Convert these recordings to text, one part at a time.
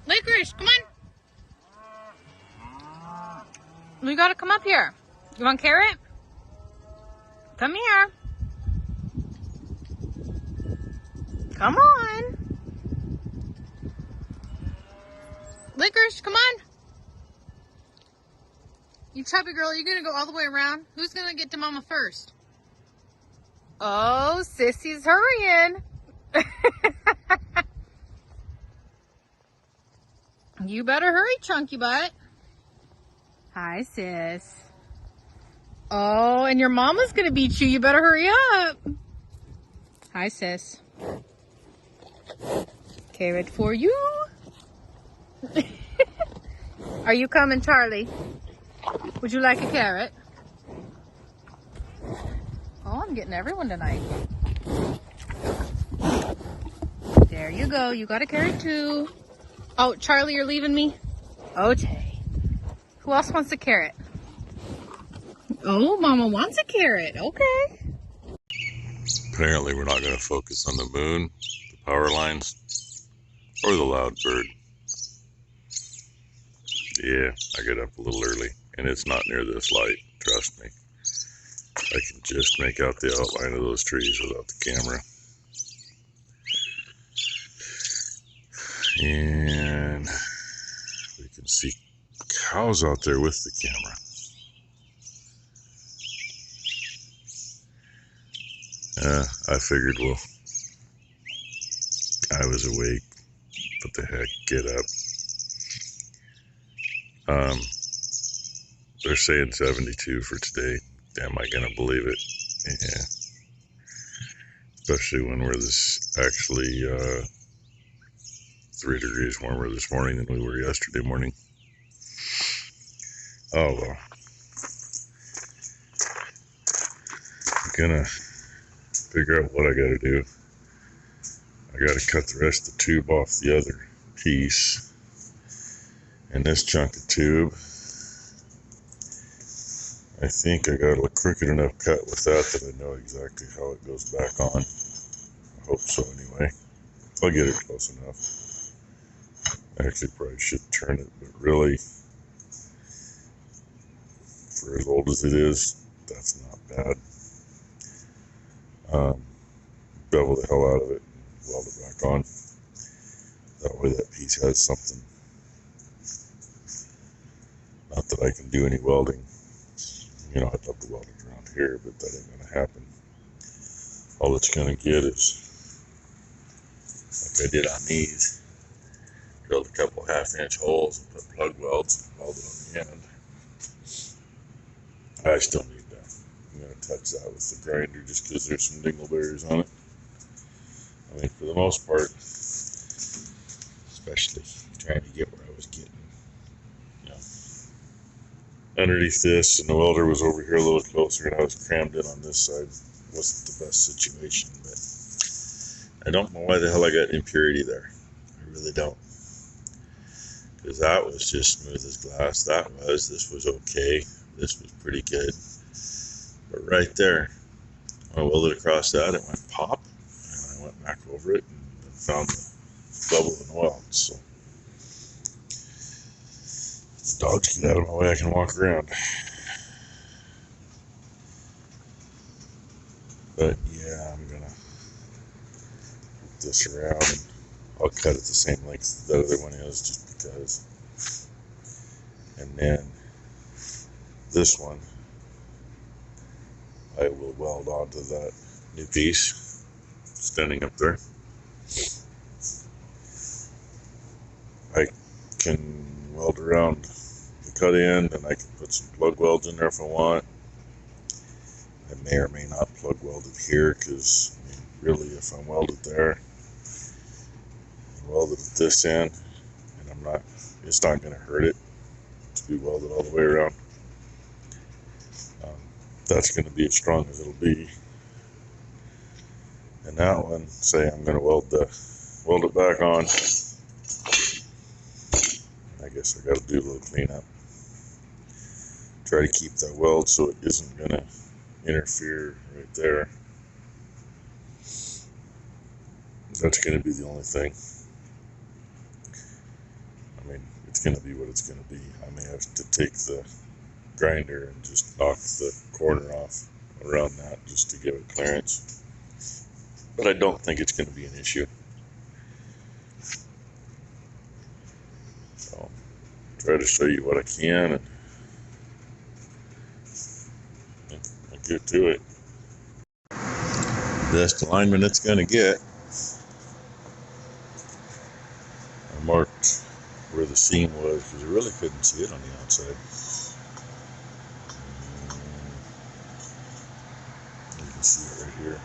Licorice, come on. We gotta come up here. You want carrot? Come here. Come on. Licorice, come on. You chubby girl, you're gonna go all the way around. Who's gonna get to Mama first? Oh, Sissy's hurrying. You better hurry, chunky butt. Hi, sis. Oh, and your mama's gonna beat you. You better hurry up. Hi, sis. Carrot for you. Are you coming, Charlie? Would you like a carrot? Oh, I'm getting everyone tonight. There you go. You got a carrot too. Oh, Charlie, you're leaving me? Okay. Who else wants a carrot? Oh, Mama wants a carrot. Okay. Apparently we're not going to focus on the moon, the power lines, or the loud bird. Yeah, I get up a little early, and it's not near this light, trust me. I can just make out the outline of those trees without the camera. And we can see cows out there with the camera. I figured, well, I was awake. What the heck, get up. They're saying 72 for today. Am I gonna believe it? Yeah. Especially when we're actually 3 degrees warmer this morning than we were yesterday morning. Oh well. I'm gonna figure out what I gotta do. I gotta cut the rest of the tube off the other piece. And this chunk of tube, I think I got a crooked enough cut with that I know exactly how it goes back on. I hope so anyway. I'll get it close enough. I actually probably should turn it, but really, for as old as it is, that's not bad. Bevel the hell out of it and weld it back on. That way that piece has something. Not that I can do any welding. You know, I'd love to weld it around here, but that ain't gonna happen. All it's gonna get is, like I did on these, drilled a couple 1/2-inch holes and put plug welds and welded on the end. I still need that. I'm gonna touch that with the grinder just because there's some dingleberries on it. I mean, for the most part, especially trying to get where I was getting, you know, underneath this, and the welder was over here a little closer, and I was crammed in on this side. Wasn't the best situation, but I don't know why the hell I got impurity there. I really don't. Because that was just smooth as glass. This was okay. This was pretty good. But right there, when I welded across that, it went pop. And I went back over it and found the bubble in the weld. So, if the dogs get out of my way, I can walk around. But yeah, I'm gonna put this around and I'll cut it the same length the other one is just because. And then this one I will weld onto that new piece standing up there. I can weld around the cut end, and I can put some plug welds in there if I want. I may or may not plug weld it here, because I mean, really, if I weld it there and weld it at this end, and it's not going to hurt it to be welded all the way around. That's going to be as strong as it'll be. And that one, say I'm going to weld it back on. I guess I got to do a little cleanup. Try to keep that weld so it isn't going to interfere right there. That's going to be the only thing. I mean, it's going to be what it's going to be. I may have to take the grinder and just knock the corner off around that just to give it clearance. But I don't think it's going to be an issue. So, try to show you what I can and get to it. Best alignment it's going to get. I marked where the seam was because I really couldn't see it on the outside. You can see it right here.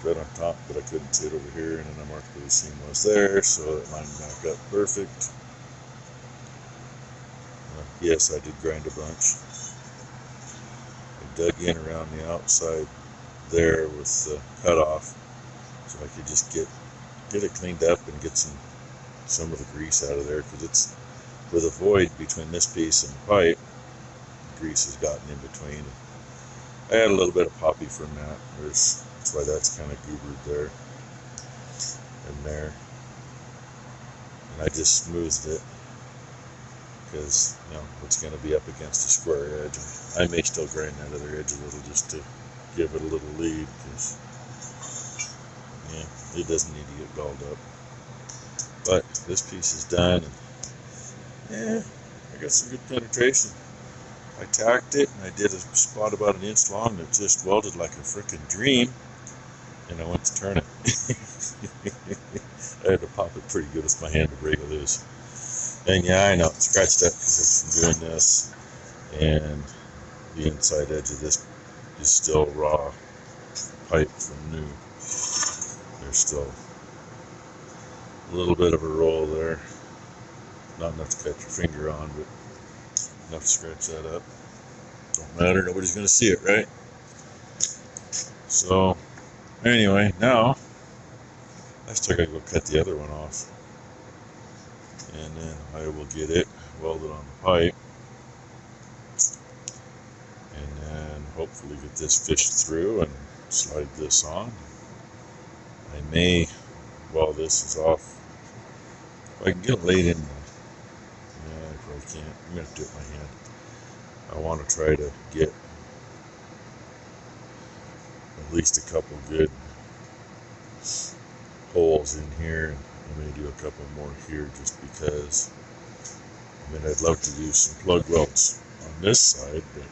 Right on top, but I couldn't see it over here, and then I marked where the seam was there, so it lined back up perfect. Yes, I did grind a bunch. I dug in around the outside there with the cutoff, so I could just get it cleaned up and get some of the grease out of there, because it's with a void between this piece and the pipe. Grease has gotten in between. I had a little bit of poppy from that. That's why that's kind of goobered there and there. And I just smoothed it because, you know, it's going to be up against a square edge. I may still grind that other edge a little just to give it a little lead, because, yeah, it doesn't need to get galled up. But this piece is done, and yeah, I got some good penetration. I tacked it, and I did a spot about 1 inch long that just welded like a frickin' dream, and I went to turn it. I had to pop it pretty good with my hand to break it loose. And yeah, I know, it scratched up because it's from doing this, and the inside edge of this is still raw pipe from new. There's still a little bit of a roll there. Not enough to cut your finger on, but enough to scratch that up. Don't matter, nobody's going to see it, right? So, anyway, now I still got to go cut the other one off. And then I will get it welded on the pipe. And then hopefully get this fished through and slide this on. I may, while this is off, if I can get it laid in, yeah, I probably can't. I'm going to have to do it with my hand. I want to try to get at least a couple good holes in here, and I may do a couple more here just because. I mean, I'd love to do some plug welds on this side, but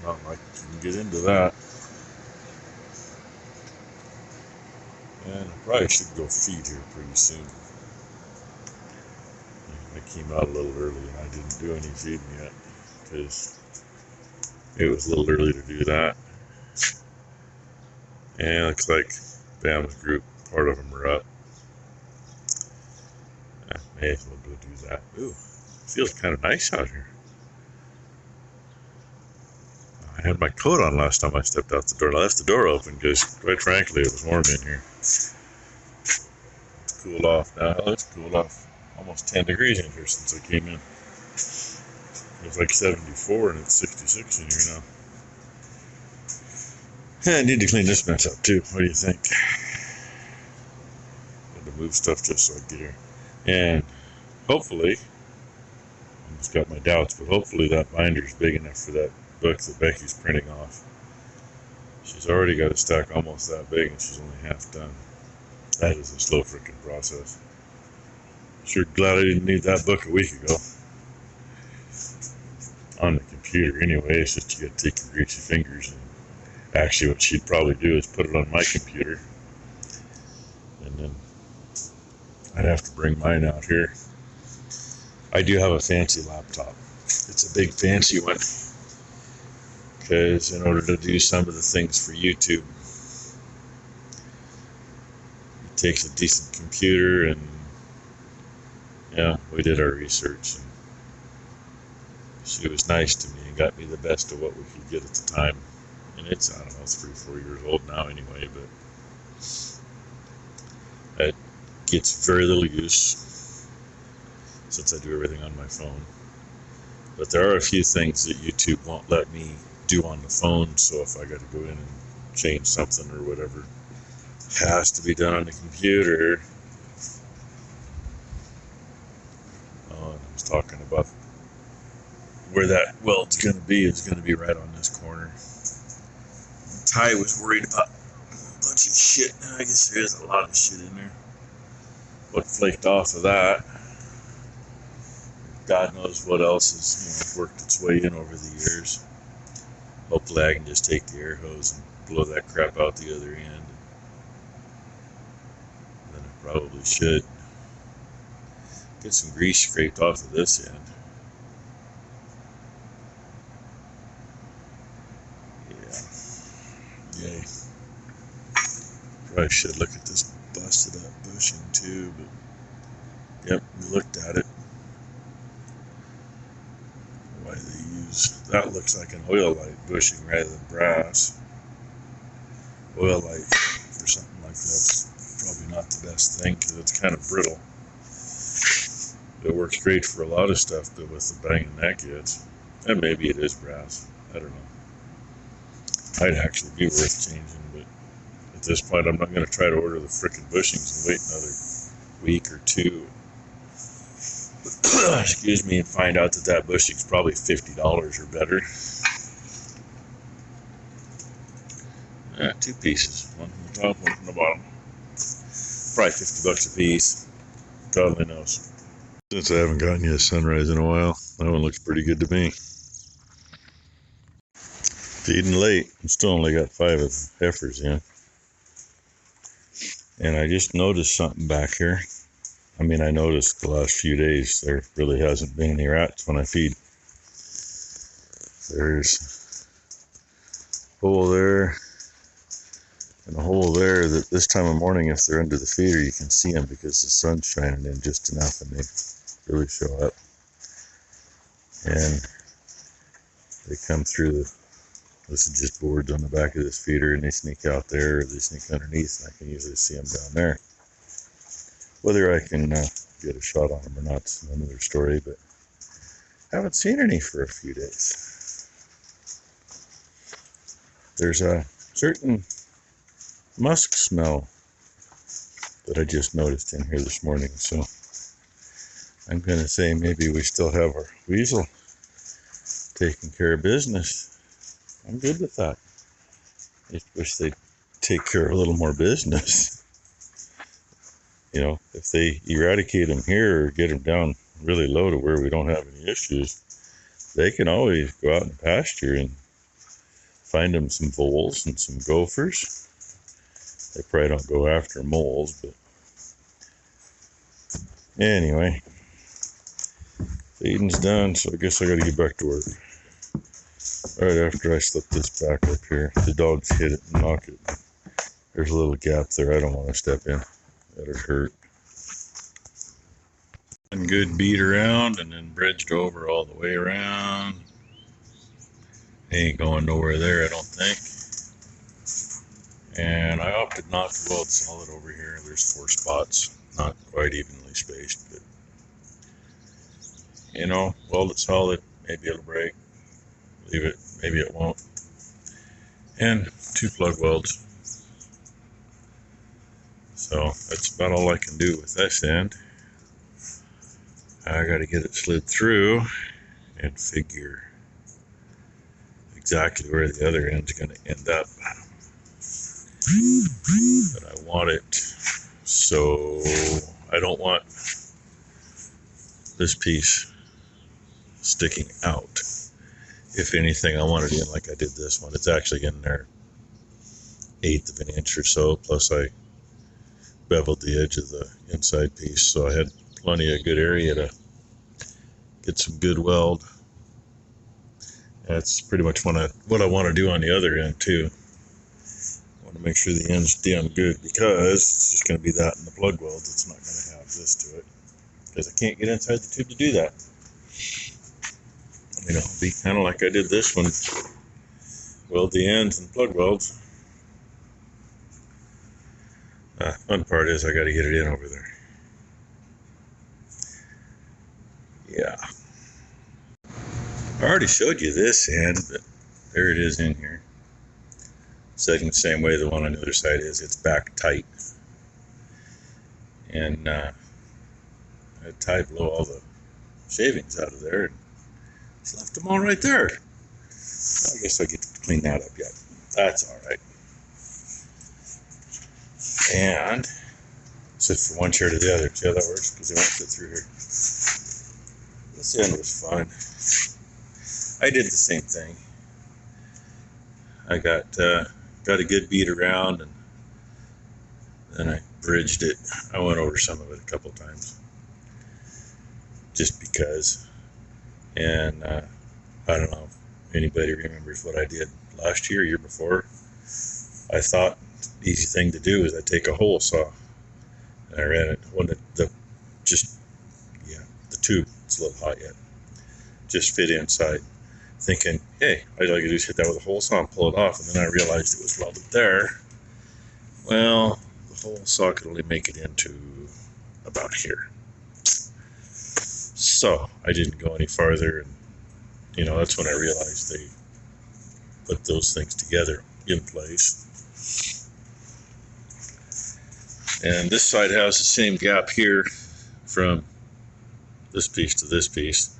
not like you can get into that. And I probably should go feed here pretty soon. I came out a little early and I didn't do any feeding yet because it was a little early to do that. And it looks like Bam's group, part of them are up. I may as well go do that. Ooh, feels kind of nice out here. I had my coat on last time I stepped out the door. I left the door open because, quite frankly, it was warm in here. It's cooled off now. It's cooled off almost 10 degrees in here since I came in. It was like 74 and it's 66 in here now. Yeah, I need to clean this mess up too. What do you think? Had to move stuff just so I get here. And hopefully, I just got my doubts, but hopefully that binder's big enough for that book that Becky's printing off. She's already got a stack almost that big and she's only half done. That is a slow freaking process. Sure glad I didn't need that book a week ago. On the computer anyway, it's just you gotta take your greasy fingers, and actually what she'd probably do is put it on my computer, and then I'd have to bring mine out here. I do have a fancy laptop. It's a big fancy one, because in order to do some of the things for YouTube, it takes a decent computer, and yeah, we did our research, and she was nice to me and got me the best of what we could get at the time. And it's, I don't know, 3-4 years old now anyway, but it gets very little use since I do everything on my phone. But there are a few things that YouTube won't let me do on the phone, so if I got to go in and change something or whatever, it has to be done on the computer. talking about where that weld's going to be. It's going to be right on this corner. Ty was worried about a bunch of shit. Now I guess there is a lot of shit in there. What flaked off of that. God knows what else has worked its way in over the years. Hopefully I can just take the air hose and blow that crap out the other end. Then I probably should get some grease scraped off of this end. Yeah. Yay. Probably should look at this busted up bushing too, but yep, we looked at it. Why they use that looks like an oil light bushing rather than brass. Oil light for something like that's probably not the best thing because it's kind of brittle. It works great for a lot of stuff, but with the banging neck it's, and maybe it is brass. I don't know. Might actually be worth changing, but at this point I'm not going to try to order the frickin' bushings and wait another week or two. Excuse me, and find out that bushing's probably $50 or better. Two pieces, one from the top, one from the bottom. Probably $50 a piece. God only knows. Since I haven't gotten you a sunrise in a while, that one looks pretty good to me. Feeding late. I still only got 5 of the heifers in. And I just noticed something back here. I mean, I noticed the last few days there really hasn't been any rats when I feed. There's a hole there and a hole there that this time of morning, if they're under the feeder, you can see them because the sun's shining in just enough and they really show up. And they come through this is just boards on the back of this feeder and they sneak out there or they sneak underneath and I can usually see them down there. Whether I can get a shot on them or not is another story, but I haven't seen any for a few days. There's a certain musk smell that I just noticed in here this morning, so I'm going to say maybe we still have our weasel taking care of business. I'm good with that. I just wish they'd take care of a little more business. You know, if they eradicate them here or get them down really low to where we don't have any issues, they can always go out in the pasture and find them some voles and some gophers. They probably don't go after moles, but anyway, feeding's done, so I guess I gotta get back to work. Right after I slip this back up here, the dogs hit it and knock it. There's a little gap there I don't want to step in. That'd hurt. And good beat around and then bridged over all the way around. Ain't going nowhere there, I don't think. And I opted not to weld solid over here. There's 4 spots, not quite evenly spaced, but you know, weld it solid, maybe it'll break. Leave it, maybe it won't. And 2 plug welds. So that's about all I can do with this end. I got to get it slid through and figure exactly where the other end's going to end up. But I want it so I don't want this piece sticking out. If anything, I want it in like I did this one. It's actually getting there 1/8 of an inch or so, plus I beveled the edge of the inside piece, so I had plenty of good area to get some good weld. That's pretty much what I want to do on the other end too. I want to make sure the end's damn good because it's just going to be that in the plug welds. It's not going to have this to it because I can't get inside the tube to do that. You know, it'll be kind of like I did this one. Weld the ends and plug welds. Fun part is I got to get it in over there. Yeah. I already showed you this end, but there it is in here. Setting the same way the one on the other side is. It's back tight. And I tie below all the shavings out of there, and just left them all right there. I guess I get to clean that up yet. That's all right. And sit from one chair to the other. See how that works? Because they won't fit through here. This end was fun. I did the same thing. I got a good beat around, and then I bridged it. I went over some of it a couple times, just because. And I don't know if anybody remembers what I did last year, year before. I thought the easy thing to do is I take a hole saw, and I ran it when the tube, it's a little hot yet, just fit inside, thinking, hey, all I could do is hit that with a hole saw and pull it off. And then I realized it was welded there. Well, the hole saw could only make it into about here, so I didn't go any farther. And that's when I realized they put those things together in place. And this side has the same gap here from this piece to this piece,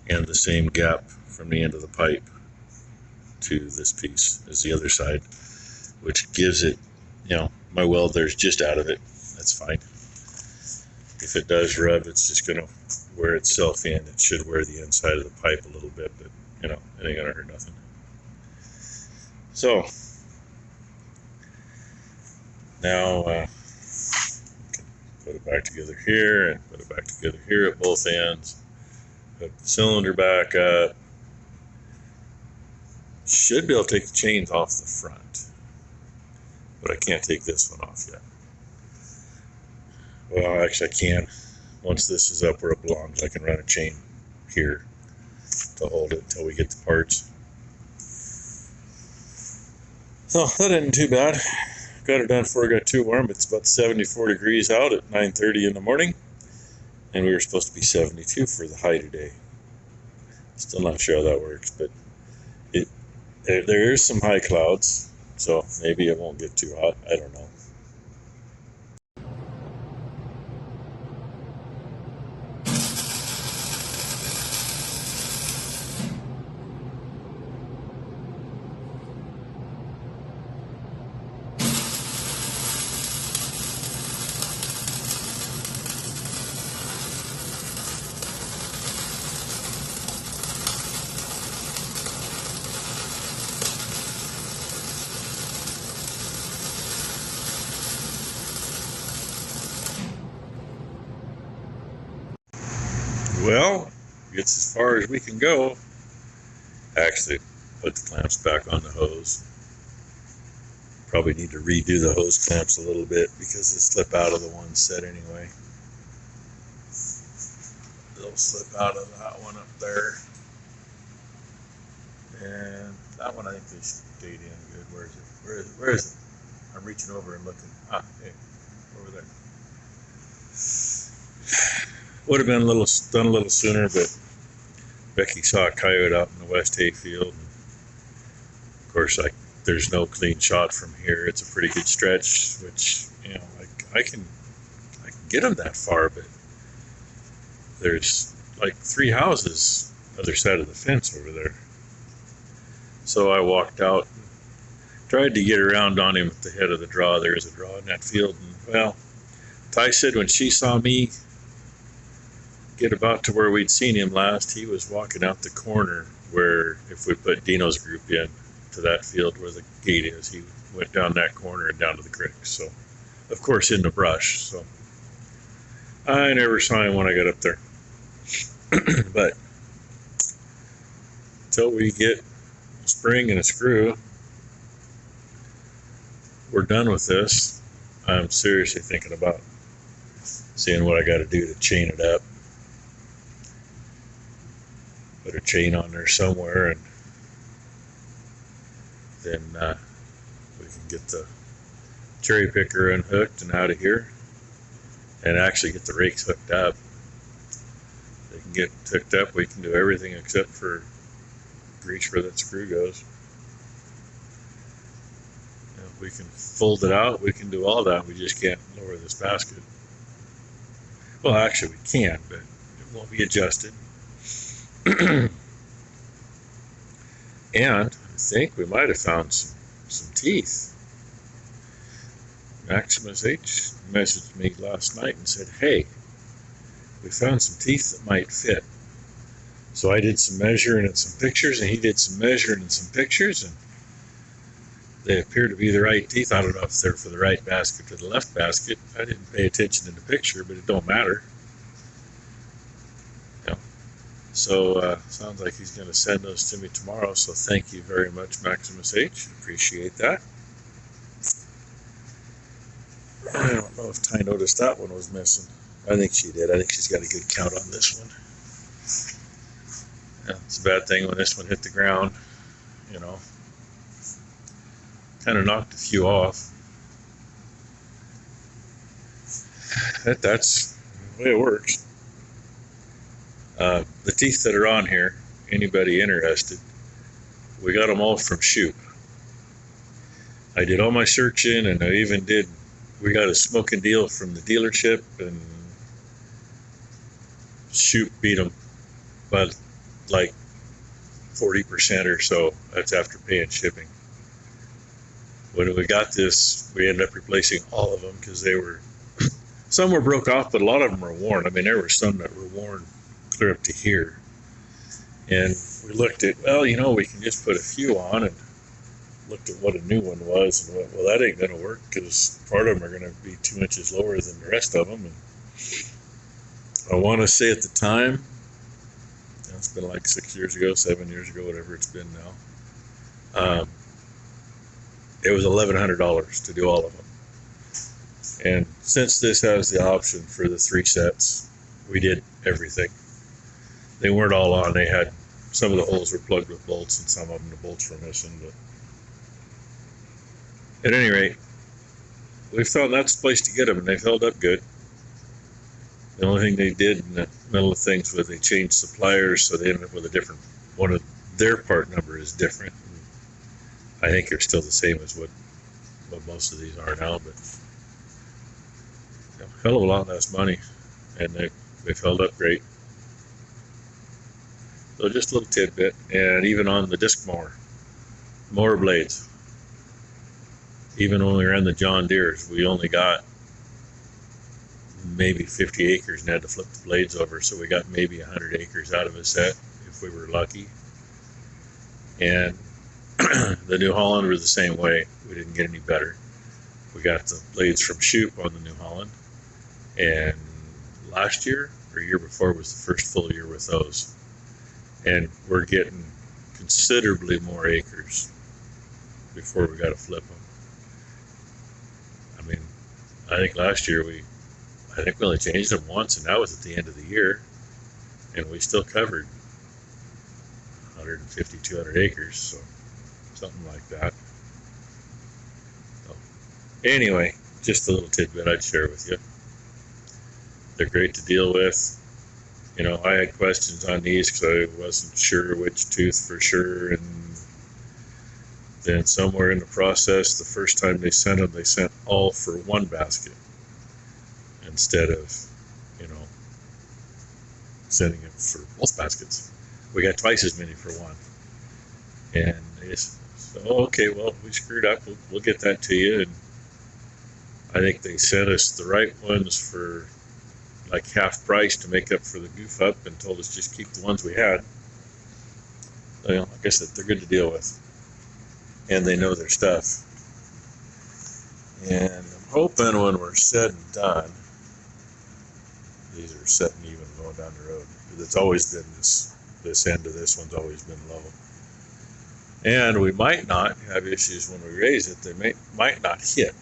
and the same gap from the end of the pipe to this piece as the other side, which gives it, my weld there's just out of it. That's fine. If it does rub, it's just going to wear itself in. It should wear the inside of the pipe a little bit, but it ain't going to hurt nothing. So now put it back together here and put it back together here at both ends. Hook the cylinder back up. Should be able to take the chains off the front, but I can't take this one off yet. Well, actually I can. Once this is up where it belongs, I can run a chain here to hold it until we get the parts. So that isn't too bad. Got it done before it got too warm. It's about 74 degrees out at 9:30 in the morning, and we were supposed to be 72 for the high today. Still not sure how that works, but there is some high clouds, so maybe it won't get too hot. I don't know. Well, it's as far as we can go. Actually, put the clamps back on the hose. Probably need to redo the hose clamps a little bit because they slip out of the one set anyway. They'll slip out of that one up there. And that one I think they stayed in good. Where is it? Where is it? I'm reaching over and looking. Hey, over there. Would have been done a little sooner, but Becky saw a coyote out in the West Hayfield. And of course, there's no clean shot from here. It's a pretty good stretch, which I can get them that far, but there's like 3 houses other side of the fence over there. So I walked out and tried to get around on him at the head of the draw. There's a draw in that field, and well, Ty said when she saw me get about to where we'd seen him last, he was walking out the corner where, if we put Dino's group in to that field where the gate is, he went down that corner and down to the creek. So, of course, in the brush. So I never saw him when I got up there. But until we get a spring and a screw, we're done with this. I'm seriously thinking about seeing what I got to do to chain it up. Put a chain on there somewhere, and then we can get the cherry picker unhooked and out of here, and actually get the rakes hooked up. They can get hooked up. We can do everything except for grease where that screw goes. And we can fold it out. We can do all that. We just can't lower this basket. Well, actually we can, but it won't be adjusted. And I think we might have found some teeth. Maximus H messaged me last night and said, hey, we found some teeth that might fit. So I did some measuring and some pictures, and he did some measuring and some pictures, and they appear to be the right teeth. I don't know if they're for the right basket or the left basket. I didn't pay attention in the picture, but it don't matter. You know. So sounds like he's going to send those to me tomorrow. So thank you very much, Maximus H. Appreciate that. I don't know if Ty noticed that one was missing. I think she did. I think she's got a good count on this one. Yeah, it's a bad thing when this one hit the ground, you know. Kind of knocked a few off. That's the way it works. The teeth that are on here, anybody interested, we got them all from Shoop. I did all my searching, and we got a smoking deal from the dealership, and Shoop beat them by like 40% or so. That's after paying shipping. When we got this, we ended up replacing all of them because some were broke off, but a lot of them were worn. I mean, there were some that were worn clear up to here. And we looked at, we can just put a few on, and looked at what a new one was, and went, well, that ain't going to work because part of them are going to be 2 inches lower than the rest of them. And I want to say at the time, it's been like 6 years ago, 7 years ago, whatever it's been now, it was $1,100 to do all of them. And since this has the option for the 3 sets, we did everything. They weren't all on. They had, some of the holes were plugged with bolts, and some of them the bolts were missing. But at any rate, we found that's the place to get them, and they've held up good. The only thing they did in the middle of things was they changed suppliers, so they ended up with a different, one of their part number is different. I think they're still the same as what most of these are now, but a hell of a lot less money, and they've held up great. So just a little tidbit. And even on the disc mower blades, even when we were in the John Deeres, we only got maybe 50 acres and had to flip the blades over, so we got maybe 100 acres out of a set if we were lucky. And the New Holland were the same way. We didn't get any better. We got the blades from Shoop on the New Holland, and last year or year before was the first full year with those, and we're getting considerably more acres before we got to flip them. I mean, I think last year we only changed them once, and that was at the end of the year, and we still covered 150, 200 acres, so something like that. So, anyway, just a little tidbit I'd share with you. They're great to deal with. I had questions on these because I wasn't sure which tooth for sure, and then somewhere in the process, the first time they sent them, they sent all for one basket instead of, sending it for both baskets. We got twice as many for one. And they said, okay, well, we screwed up. We'll get that to you. And I think they sent us the right ones for like half price to make up for the goof up, and told us just keep the ones we had. So, like I said, they're good to deal with. And they know their stuff. And I'm hoping when we're said and done, these are set and even going down the road. Because it's always been this end of this one's always been low. And we might not have issues when we raise it. They might not hit.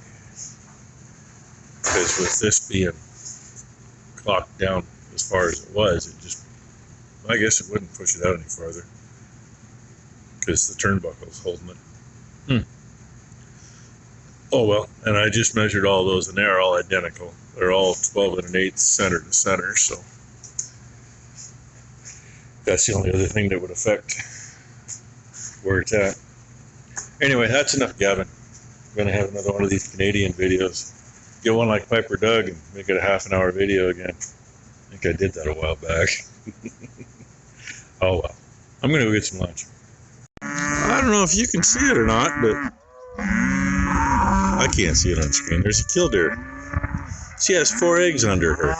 Because with this being clocked down as far as it was, I guess it wouldn't push it out any farther. Because the turnbuckle's holding it. Oh well, and I just measured all those, and they're all identical. They're all 12 1/8 center to center, so that's the only other thing that would affect where it's at. Anyway, that's enough gabbing. I'm going to have another one of these Canadian videos. Get one like Piper Doug and make it a half-an-hour video again. I think I did that a while back. Oh well. I'm gonna go get some lunch. I don't know if you can see it or not, but I can't see it on screen. There's a killdeer. She has 4 eggs under her.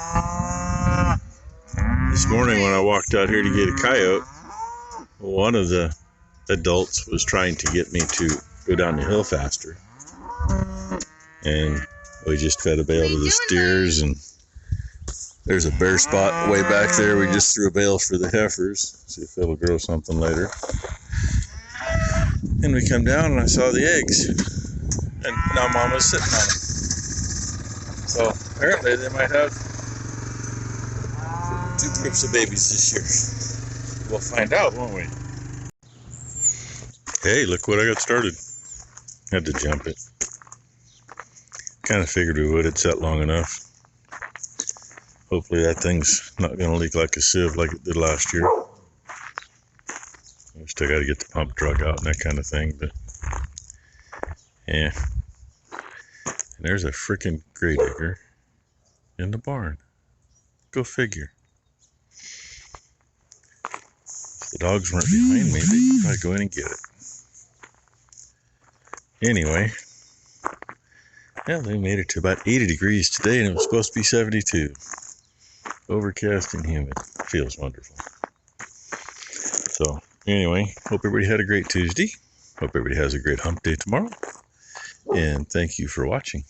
This morning when I walked out here to get a coyote, one of the adults was trying to get me to go down the hill faster. And we just fed a bale to the steers, and there's a bare spot way back there. We just threw a bale for the heifers. See if it'll grow something later. And we come down and I saw the eggs. And now Mama's sitting on them. So apparently they might have 2 groups of babies this year. We'll find out, won't we? Hey, look what I got started. Had to jump it. Kind of figured we would. It's set long enough. Hopefully that thing's not going to leak like a sieve like it did last year. We still got to get the pump drug out and that kind of thing, but yeah. And there's a freaking gray digger in the barn. Go figure. If the dogs weren't behind me, they'd probably go in and get it. Anyway, yeah, they made it to about 80 degrees today, and it was supposed to be 72. Overcast and humid. Feels wonderful. So, anyway, hope everybody had a great Tuesday. Hope everybody has a great hump day tomorrow. And thank you for watching.